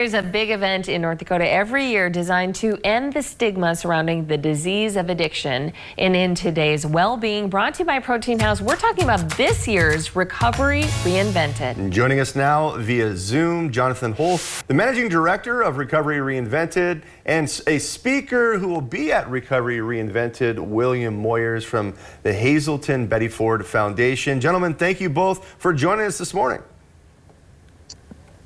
There's a big event in North Dakota every year designed to end the stigma surrounding the disease of addiction. And in today's Well-Being, brought to you by Protein House, we're talking about this year's Recovery Reinvented. And joining us now via Zoom, Jonathan Holt, the Managing Director of Recovery Reinvented, and a speaker who will be at Recovery Reinvented, William Moyers from the Hazelton Betty Ford Foundation. Gentlemen, thank you both for joining us this morning.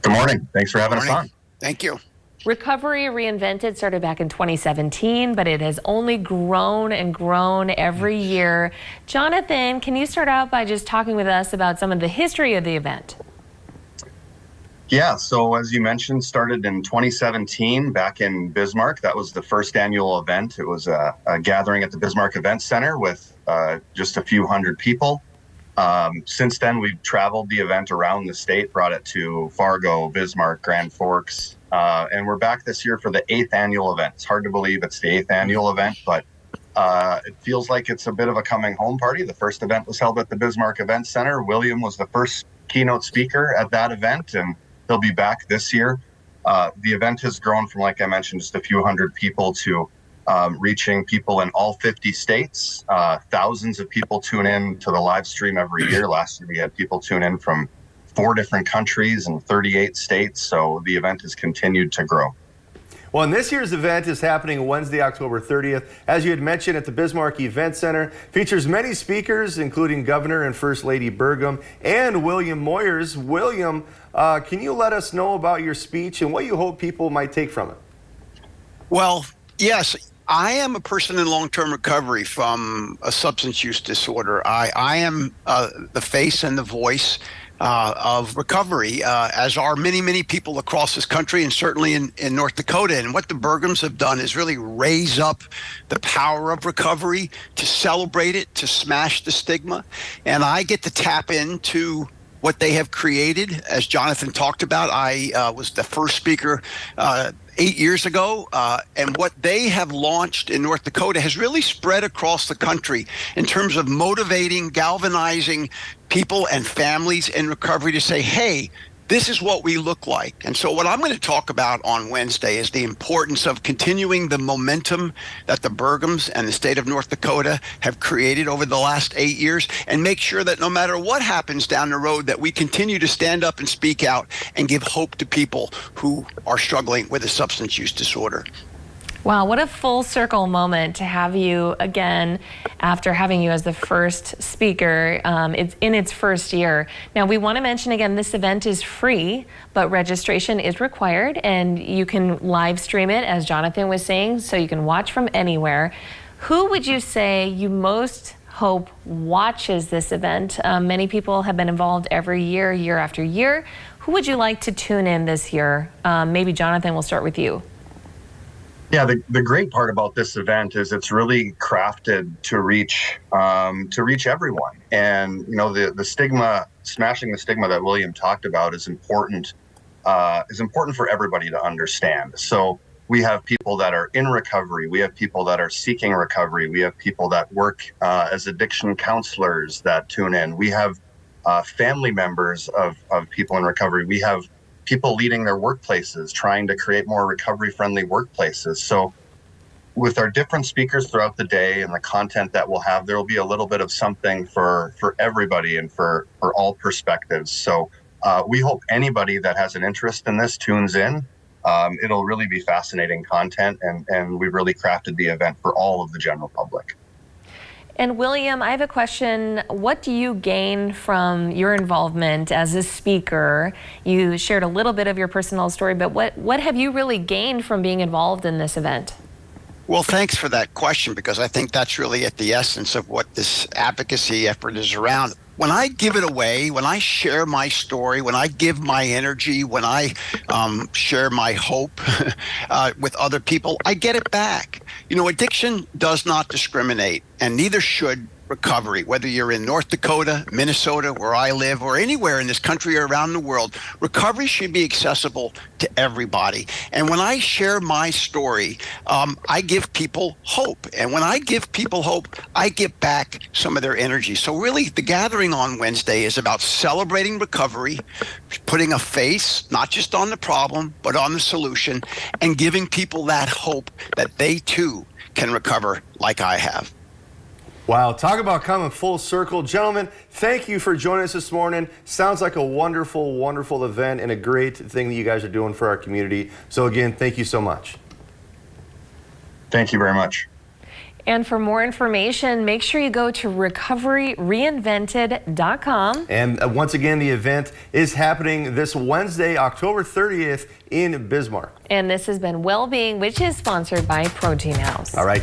Good morning. Thanks for having us on. Thank you. Recovery Reinvented started back in 2017, but it has only grown and grown every year. Jonathan, can you start out by just talking with us about some of the history of the event? Yeah, so as you mentioned, started in 2017 back in Bismarck. That was the first annual event. It was a gathering at the Bismarck Event Center with just a few hundred people. Since then, we've traveled the event around the state, brought it to Fargo, Bismarck, Grand Forks, and we're back this year for the 8th annual event. It's hard to believe it's the 8th annual event, but it feels like it's a bit of a coming home party. The first event was held at the Bismarck Event Center. William was the first keynote speaker at that event, and he'll be back this year. The event has grown from, like I mentioned, just a few hundred people to reaching people in all 50 states. Thousands of people tune in to the live stream every year. Last year we had people tune in from 4 different countries and 38 states, so the event has continued to grow. Well, and this year's event is happening Wednesday, October 30th. As you had mentioned, at the Bismarck Event Center. Features many speakers, including Governor and First Lady Burgum and William Moyers. William, can you let us know about your speech and what you hope people might take from it? Well, yes. I am a person in long-term recovery from a substance use disorder. I am the face and the voice of recovery, as are many, many people across this country and certainly in North Dakota. And what the Burgums have done is really raise up the power of recovery, to celebrate it, to smash the stigma. And I get to tap into what they have created. As Jonathan talked about, I was the first speaker 8 years ago, and what they have launched in North Dakota has really spread across the country in terms of motivating, galvanizing people and families in recovery to say, hey, this is what we look like. And so what I'm going to talk about on Wednesday is the importance of continuing the momentum that the Burgums and the state of North Dakota have created over the last 8 years, and make sure that no matter what happens down the road, that we continue to stand up and speak out and give hope to people who are struggling with a substance use disorder. Wow, what a full circle moment to have you again after having you as the first speaker. It's in its first year. Now, we want to mention again, this event is free, but registration is required, and you can live stream it, as Jonathan was saying, so you can watch from anywhere. Who would you say you most hope watches this event? Many people have been involved every year, year after year. Who would you like to tune in this year? Maybe Jonathan, we'll start with you. Yeah, the great part about this event is it's really crafted to reach everyone. And you know, the stigma, smashing the stigma that William talked about is important for everybody to understand. So we have people that are in recovery, we have people that are seeking recovery, we have people that work as addiction counselors that tune in, we have family members of people in recovery, we have people leading their workplaces, trying to create more recovery-friendly workplaces. So with our different speakers throughout the day and the content that we'll have, there will be a little bit of something for everybody and for all perspectives. So we hope anybody that has an interest in this tunes in. It'll really be fascinating content, and we've really crafted the event for all of the general public. And William, I have a question. What do you gain from your involvement as a speaker? You shared a little bit of your personal story, but what have you really gained from being involved in this event? Well, thanks for that question, because I think that's really at the essence of what this advocacy effort is around. When I give it away, when I share my story, when I give my energy, when I share my hope with other people, I get it back. You know, addiction does not discriminate, and neither should recovery, whether you're in North Dakota, Minnesota, where I live, or anywhere in this country or around the world. Recovery should be accessible to everybody. And when I share my story, I give people hope. And when I give people hope, I give back some of their energy. So really, the gathering on Wednesday is about celebrating recovery, putting a face, not just on the problem, but on the solution, and giving people that hope that they too can recover like I have. Wow, talk about coming full circle. Gentlemen, thank you for joining us this morning. Sounds like a wonderful, wonderful event and a great thing that you guys are doing for our community. So again, thank you so much. Thank you very much. And for more information, make sure you go to recoveryreinvented.com. And once again, the event is happening this Wednesday, October 30th in Bismarck. And this has been Wellbeing, which is sponsored by Protein House. All right, keep